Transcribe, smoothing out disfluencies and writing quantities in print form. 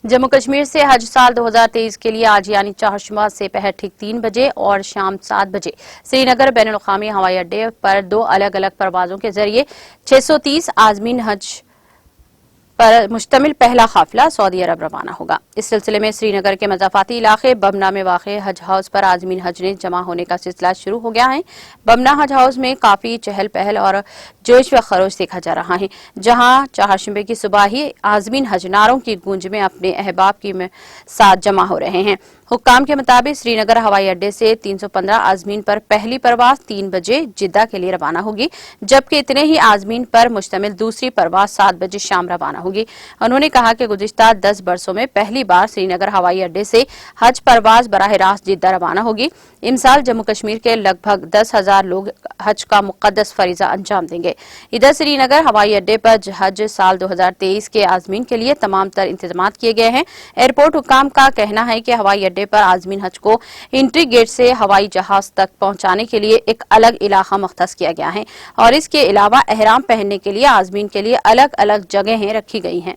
जम्मू कश्मीर से हज साल 2023 के लिए आज यानी चाहशुमा से पहर ठीक 3 बजे और शाम 7 बजे श्रीनगर बैनुल अक़वामी हवाई अड्डे पर 2 अलग अलग परवाजों के जरिए 630 आज़मीन हज पर मुश्तमिल पहला काफिला सऊदी अरब रवाना होगा। इस सिलसिले में श्रीनगर के मज़ाफ़ाती इलाके बमना में वाक़ हज हाउस पर आज़मीन हज ने जमा होने का सिलसिला शुरू हो गया है। बमना हज हाउस में काफ़ी चहल पहल और जोश व खरोश देखा जा रहा है, जहां चाहशुमे की सुबह ही आज़मीन हज नारों की गूंज में अपने अहबाब के साथ जमा हो रहे हैं। हुक्काम के मुताबिक श्रीनगर हवाई अड्डे से 315 आज़मीन पर पहली परवाज 3 बजे जिद्दा के लिए रवाना होगी, जबकि इतने ही आज़मीन पर मुश्तमिल दूसरी परवाज 7 बजे शाम रवाना होगी। उन्होंने कहा कि गुज़िश्ता 10 बरसों में पहली बार श्रीनगर हवाई अड्डे से हज परवाज बराह रास्त जिद्दा रवाना होगी। इमसाल जम्मू कश्मीर के लगभग 10,000 लोग हज का मुक़द्दस फरीज़ा अंजाम देंगे। इधर श्रीनगर हवाई अड्डे पर हज साल 2023 के आज़मीन के लिए तमाम तर इंतजाम किए गए हैं। एयरपोर्ट हुक्काम का कहना है कि हवाई अड्डे पर आज़मीन हज को इंट्री गेट से हवाई जहाज तक पहुंचाने के लिए एक अलग इलाका मख्तस किया गया है और इसके अलावा एहराम पहनने के लिए आज़मीन के लिए अलग अलग जगहें रखी गई हैं।